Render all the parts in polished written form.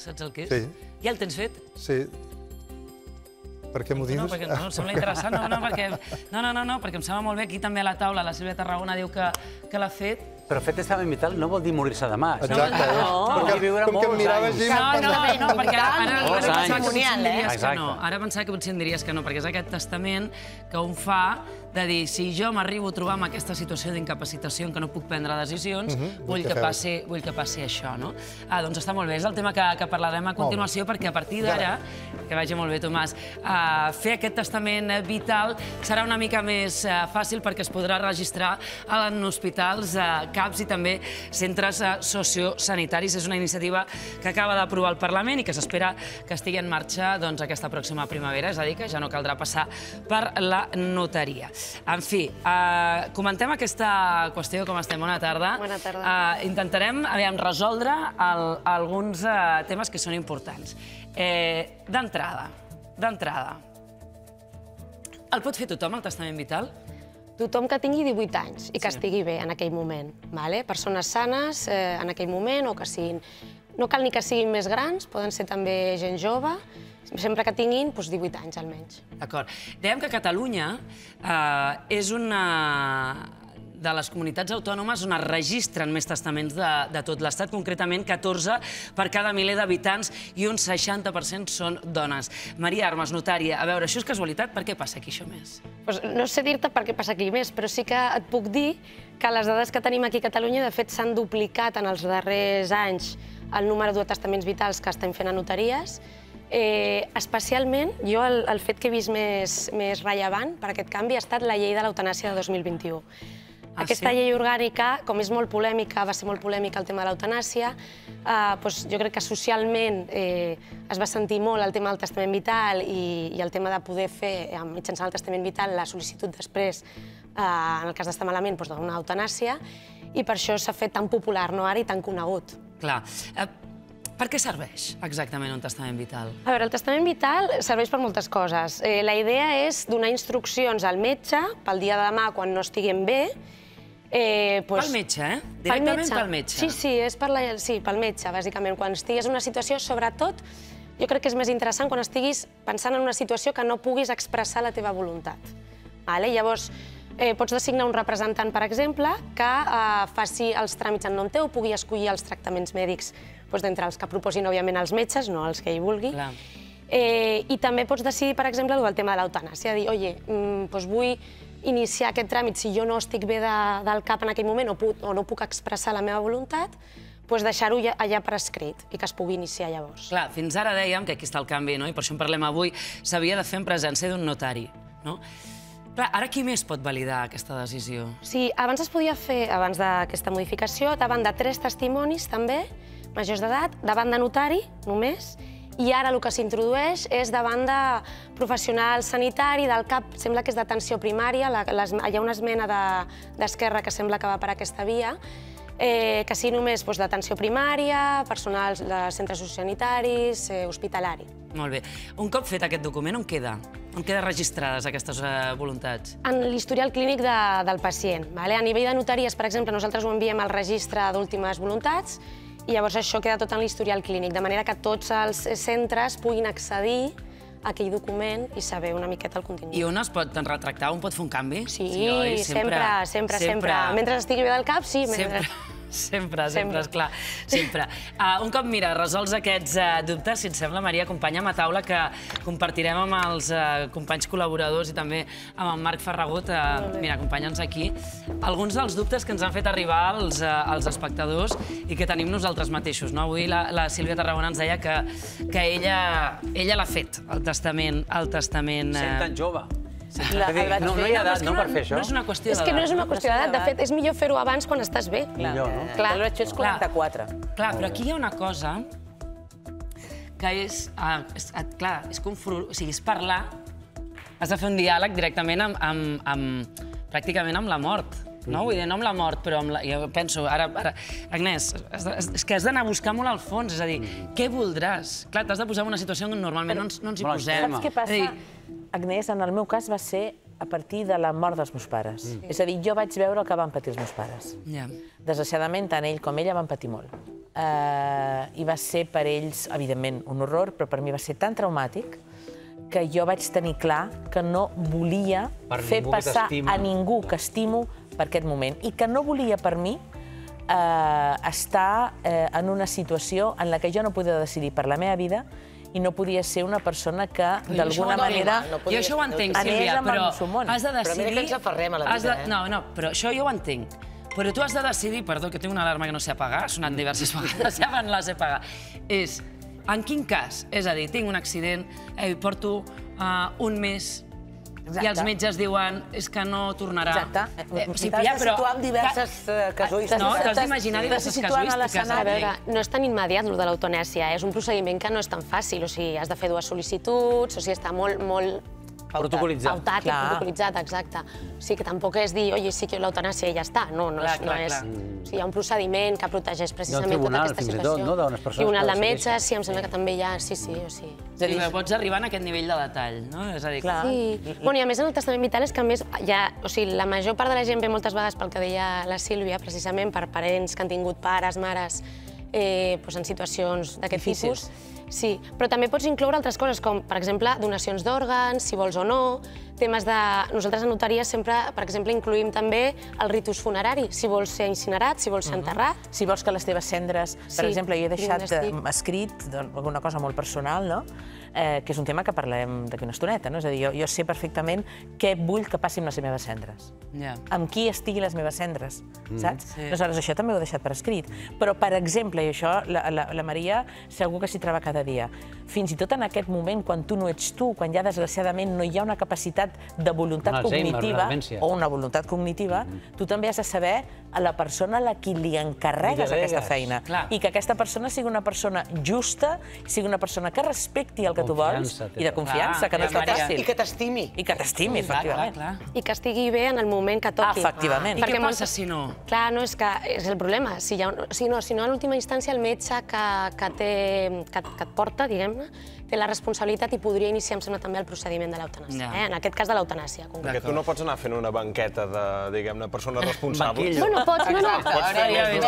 saps el que és? Sí. Ja el tens fet? Sí. Per què m'ho dius? No, perquè em sembla interessant. No, perquè em sembla molt bé. Aquí també a la taula la Sílvia Tarragona diu que l'ha fet. Però fet testament vital no vol dir morir-se demà. Exacte. Com que em mirava així... No, perquè Exacte. ara pensava que potser em diries que no, perquè és aquest testament que un fa de dir, si jo m'arribo a trobar en aquesta situació d'incapacitació en què no puc prendre decisions, vull que passi això, no? Doncs està molt bé, és el tema que parlarem a continuació, perquè a partir d'ara, que vagi molt bé, Tomàs, fer aquest testament vital serà una mica més fàcil perquè es podrà registrar en hospitals, CAPs i també centres sociosanitaris. És una iniciativa que acaba d'aprovar el Parlament i que s'espera que estigui en marxa aquesta pròxima primavera, és a dir, que ja no caldrà passar per la notaria. En fi, comentem aquesta qüestió, com estem. Bona tarda. Bona tarda. Intentarem resoldre alguns temes que són importants. D'entrada, el pot fer tothom, el testament vital? Tothom que tingui 18 anys i que estigui bé en aquell moment. Persones sanes en aquell moment o que siguin... No cal ni que siguin més grans, poden ser també gent jove, sempre que tinguin 18 anys almenys. D'acord. Dèiem que Catalunya és una de les comunitats autònomes on es registren més testaments de tot l'Estat, concretament 14 per cada miler d'habitants i un 60% són dones. Maria Armas, notària, a veure, això és casualitat? Per què passa aquí això més? No sé dir-te per què passa aquí més, però sí que et puc dir que les dades que tenim aquí a Catalunya, de fet, s'han duplicat en els darrers anys el número de testaments vitals que estem fent a notaries. Especialment, jo el fet que he vist més rellevant per aquest canvi ha estat la llei de l'eutanàsia de 2021. Aquesta llei orgànica, com és molt polèmica, va ser molt polèmica el tema de l'eutanàsia, jo crec que socialment es va sentir molt el tema del testament vital i el tema de poder fer, mitjançant el testament vital, la sol·licitud després, en el cas d'estar malament, d'una eutanàsia, i per això s'ha fet tan popular ara i tan conegut. Clar. Per què serveix exactament un testament vital? A veure, el testament vital serveix per moltes coses. La idea és donar instruccions al metge pel dia de demà quan no estiguem bé. Pel metge, Directament pel metge? Sí, és pel metge, bàsicament. Quan estiguis en una situació, sobretot, jo crec que és més interessant quan estiguis pensant en una situació que no puguis expressar la teva voluntat. Llavors, pots designar un representant, per exemple, que faci els tràmits en nom teu, pugui escollir els tractaments mèdics d'entre els que proposin, òbviament, els metges, no els que ell vulgui. I també pots decidir, per exemple, el tema de l'eutanàsia, dir, oye, vull iniciar aquest tràmit si jo no estic bé del cap en aquell moment o no puc expressar la meva voluntat, deixar-ho allà per escrit i que es pugui iniciar llavors. Clar, fins ara dèiem que aquí està el canvi, i per això en parlem avui, s'havia de fer en presència d'un notari. Clar, ara qui més pot validar aquesta decisió? Sí, abans es podia fer, abans d'aquesta modificació, davant de 3 testimonis també, majors d'edat, davant de notari només, i ara el que s'introdueix és davant de professional sanitari, del CAP, sembla que és d'atenció primària, hi ha una esmena d'Esquerra que sembla que va per aquesta via, que sigui només d'atenció primària, personal de centres sociosanitaris, hospitalari. Molt bé. Un cop fet aquest document, on queda? On queden registrades aquestes voluntats? En l'historial clínic del pacient. A nivell de notaries, per exemple, nosaltres ho enviem al registre d'últimes voluntats i llavors això queda tot en l'historial clínic, de manera que tots els centres puguin accedir a aquell document i saber una miqueta el contingut. I un es pot retractar, un pot fer un canvi? Sí, sempre. Mentre estigui bé del cap, sí. Sempre, esclar, sempre. Un cop, mira, resolts aquests dubtes, si et sembla, Maria, acompanya'm a taula que compartirem amb els companys col·laboradors i també amb en Marc Ferragut. Mira, acompanya'ns aquí. Alguns dels dubtes que ens han fet arribar els espectadors i que tenim nosaltres mateixos. Avui la Sílvia Tarragona ens deia que ella l'ha fet, el testament. Sent tan jove. No hi ha edat, no, per fer això? No és una qüestió d'edat. És que no és una qüestió d'edat, de fet, és millor fer-ho abans quan estàs bé. Millor, no? Clar, el vaig fer als 44. Clar, però aquí hi ha una cosa que és, clar, és parlar, has de fer un diàleg directament pràcticament amb la mort. No, vull dir, no amb la mort, però jo penso, ara, Agnès, és que has d'anar a buscar molt al fons, és a dir, què voldràs? Clar, t'has de posar en una situació on normalment no ens hi posem. Saps què passa? Agnès, en el meu cas va ser a partir de la mort dels meus pares. És a dir, jo vaig veure el que van patir els meus pares. Desgraciadament, tant ell com ella van patir molt. i va ser per ells, evidentment, un horror, però per mi va ser tan traumàtic que jo vaig tenir clar que no volia fer passar a ningú que estimo per aquest moment i que no volia per mi estar en una situació en la que jo no podia decidir per la meva vida i no podia ser una persona que, d'alguna manera... Jo això ho entenc, Sílvia, però has de decidir... Però mira que ens aferrem a la vida, eh? No, però això jo ho entenc. Però tu has de decidir, perdó, que tinc una alarma que no sé apagar, ha sonat diverses vegades, ja no la sé apagar, és, en quin cas? És a dir, tinc un accident, porto un mes i els metges diuen és que no tornarà. Exacte. T'has de situar en diverses casuístiques. No, t'has d'imaginar diverses casuístiques. A veure, no és tan immediat, el de l'eutanèsia. És un procediment que no és tan fàcil. O sigui, has de fer 2 sol·licituds, o sigui, està molt... Protocolitzat. Pautat i protocolitzat, exacte. O sigui, que tampoc és dir, oi, sí que l'eutanàsia i ja està. No és... O sigui, hi ha un procediment que protegeix precisament tota aquesta situació. Tribunal de metges, sí, em sembla que també hi ha, sí, o sigui... És a dir, pots arribar a aquest nivell de detall, no? És a dir, clar. Sí. Bueno, i a més en el testament vital és que a més o sigui, la major part de la gent ve moltes vegades pel que deia la Sílvia, precisament per parents que han tingut pares, mares, en situacions d'aquest tipus. Sí, però també pots incloure altres coses, com, per exemple, donacions d'òrgans, si vols o no, temes de... Nosaltres a notaria sempre, per exemple, incluïm també el ritus funerari, si vols ser incinerat, si vols ser enterrat. Si vols que les teves cendres... Per exemple, jo he deixat escrit alguna cosa molt personal, no? Que és un tema que parlarem d'aquí una estoneta, no? És a dir, jo sé perfectament què vull que passi amb les meves cendres. Amb qui estigui les meves cendres, saps? Aleshores, això també ho he deixat per escrit. Però, per exemple, i això la Maria segur que s'hi troba cada dia, fins i tot en aquest moment, quan tu no ets tu, quan ja desgraciadament no hi ha una capacitat de voluntat cognitiva o una voluntat cognitiva, tu també has de saber a la persona a qui li encarregues aquesta feina. I que aquesta persona sigui una persona justa, sigui una persona que respecti el que tu vols i de confiança, que no és fàcil. I que t'estimi. I que t'estimi, efectivament. I que estigui bé en el moment que toqui. Efectivament. I què passa si no? Clar, no, és que és el problema. Si no, a l'última instància el metge que et porta, diguem-ne, té la responsabilitat i podria iniciar, em sembla, també el procediment de l'eutanàsia. En aquest cas de l'eutanàsia. Perquè tu no pots anar fent una banqueta de, diguem-ne, persones responsables. Bueno, pots, no. Estaria bé.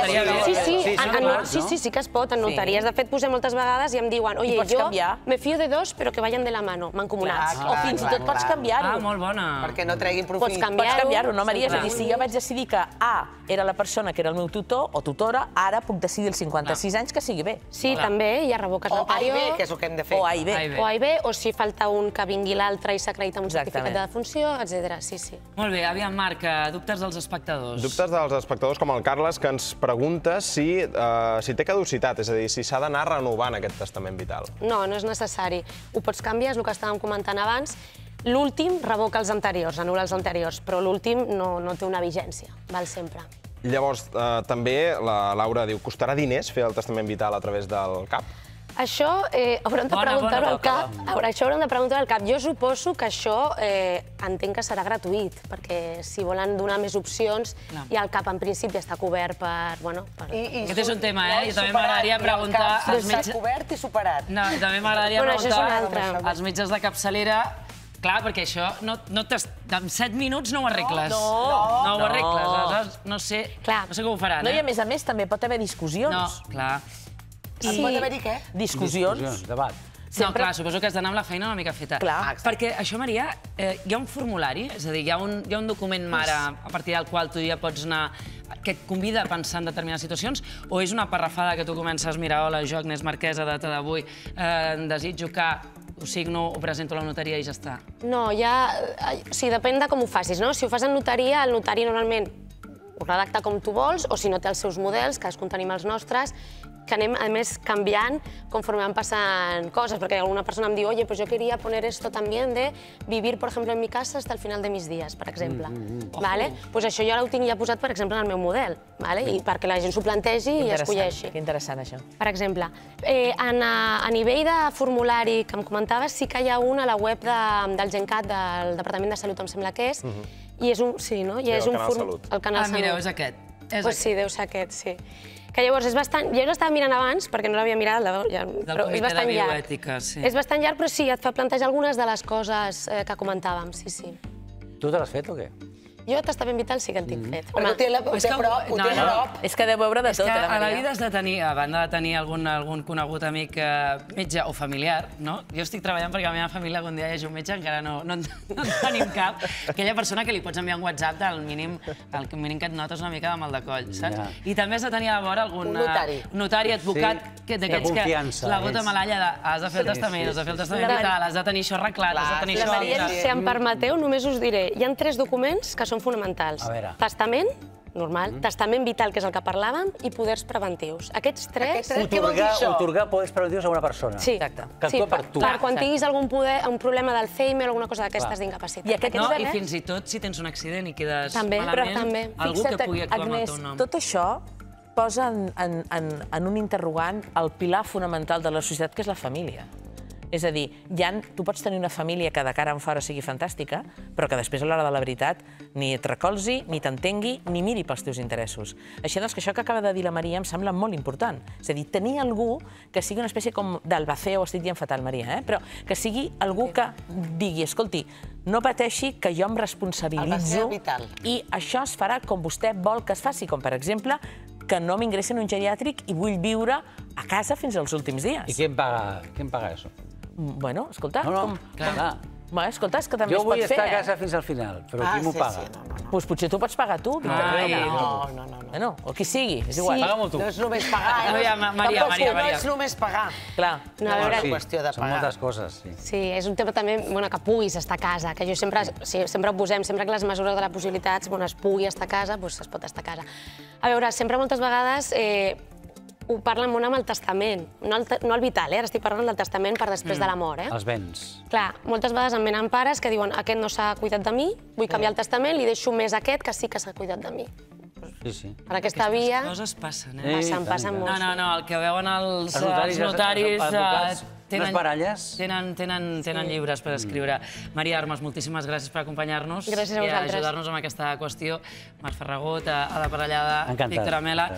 Sí que es pot, en notaries. De fet, posem moltes vegades i em diuen, oye, jo me fío de 2, però que vayan de la mano, mancomunats. O fins i tot pots canviar-ho. Molt bona. Perquè no treguin profit. Pots canviar-ho, no, Maria? És a dir, si jo vaig decidir que A era la persona que era el meu tutor o tutora, ara puc decidir als 56 anys que sigui B. Sí, també, hi ha revoques l'anterior. O A i B, que és el que hem de fer. O A i B. O A i B, o si falta un que vingui l'altre i s'acredita amb un certificat de defunció, etc. Sí. Molt bé, aviam, Marc, dubtes dels espectadors. Dubtes dels espectadors com el Carles, que ens pregunta si té caducitat, és a dir, si s'ha d'anar renovant aquest testament vital. No, no és necessari. Ho pots canviar, és el que estàvem comentant abans. L'últim revoca els anteriors, anul·la els anteriors, però l'últim no té una vigència, val sempre. Llavors, també la Laura diu, costarà diners fer el testament vital a través del CAP? Això haurem de preguntar-ho al CAP. Això haurem de preguntar al CAP. Jo suposo que això entenc que serà gratuït, perquè si volen donar més opcions, i el CAP en principi està cobert per... Aquest és un tema, I també m'agradaria preguntar... Està cobert i superat. No, també m'agradaria preguntar als metges de capçalera. Clar, perquè això, en 7 minuts no ho arregles. No ho arregles, aleshores no sé com ho faran. No, i a més també pot haver discussions. No, clar. Pot haver-hi què? Discussions. Debat. No, clar, suposo que has d'anar amb la feina una mica feta. Clar. Perquè això, Maria, hi ha un formulari, és a dir, hi ha un document mare a partir del qual tu ja pots anar, que et convida a pensar en determinades situacions, o és una parrafada que tu comences, mira, hola, jo, Agnès Marquesa, data d'avui, desitjo que ho signo, ho presento a la notaria i ja està. No, o sigui, depèn de com ho facis, no? Si ho fas en notaria, el notari normalment ho redacta com tu vols, o si no té els seus models, cadascun tenim els nostres, que anem, a més, canviant conforme van passant coses, perquè alguna persona em diu, oye, pues yo quería poner esto también de vivir, por ejemplo, en mi casa hasta el final de mis días, per exemple. Pues això jo ara ho tinc ja posat, per exemple, en el meu model, i perquè la gent s'ho plantegi i escolleixi. Que interessant, això. Per exemple, a nivell de formulari que em comentaves, sí que hi ha un a la web del GenCat, del Departament de Salut, em sembla que és, i és un... Sí, no? El Canal Salut. El Canal Salut. Mireu, és aquest. Pues sí, deu ser aquest, sí. Que llavors és bastant... Jo l'estava mirant abans, perquè no l'havia mirat, però és bastant llarg. Del Comitè de Bioètica, sí. És bastant llarg, però sí, et fa plantejar algunes de les coses que comentàvem, sí. Tu te l'has fet o què? Jo el testament vital sí que el tinc fet. Perquè ho té a prop. És que deu veure de És tot, que la a la Maria. vida has de tenir, a banda de tenir algun conegut amic metge o familiar, no? Jo estic treballant perquè a la meva família algun dia hi hagi un metge, encara no en tenim cap. Aquella persona que li pots enviar un WhatsApp del mínim que et notes una mica de mal de coll, saps? I també has de tenir a vora algun notari, advocat, d'aquests que la gota malalla de has de fer el testament, has de fer el testament vital, has de tenir això arreglat, has de tenir això... Maria, si em permeteu, només us diré, hi ha 3 documents que són fonamentals. Testament, normal, testament vital, que és el que parlàvem, i poders preventius. Aquests 3... Otorgar poders preventius a una persona. Sí. Que actua per tu. Per quan tinguis un problema d'Alzheimer o alguna cosa d'aquestes d'incapacitat. I fins i tot si tens un accident i quedes malament, algú que pugui actuar amb el teu nom. Tot això posa en un interrogant el pilar fonamental de la societat, que és la família. És a dir, tu pots tenir una família que de cara en fora sigui fantàstica, però que després a l'hora de la veritat ni et recolzi, ni t'entengui, ni miri pels teus interessos. Així doncs, que això que acaba de dir la Maria em sembla molt important. És a dir, tenir algú que sigui una espècie com d'albacea, ho estic dient fatal, Maria, però que sigui algú que digui, escolti, no pateixi que jo em responsabilitzo i això es farà com vostè vol que es faci, com per exemple que no m'ingressi en un geriàtric i vull viure a casa fins als últims dies. I qui em paga això? Bueno, escolta... No, clar. Escolta, és que també es pot fer, Jo vull estar a casa fins al final, però qui m'ho paga? Doncs potser tu pots pagar tu, Víctor. No. O qui sigui, és igual. Paga-m'ho tu. No és només pagar. Maria. No és només pagar. Clar. No és qüestió de pagar. Són moltes coses, sí. Sí, és un tema també que puguis estar a casa, que jo sempre ho posem, sempre que les mesures de les possibilitats es pugui estar a casa, doncs es pot estar a casa. A veure, sempre moltes vegades ho parlen molt amb el testament, no el vital, ara estic parlant del testament per després de la mort. Els béns. Clar, moltes vegades em venen pares que diuen aquest no s'ha cuidat de mi, vull canviar el testament, li deixo més aquest que sí que s'ha cuidat de mi. Sí. Per aquesta via... Aquestes coses passen, Passen molt. No, el que veuen els notaris... Les baralles. Tenen llibres per escriure. Maria Armas, moltíssimes gràcies per acompanyar-nos i Gràcies a vosaltres. ajudar-nos amb aquesta qüestió. Marc Ferragut, Ada Parellada, Encantat. Víctor Amela.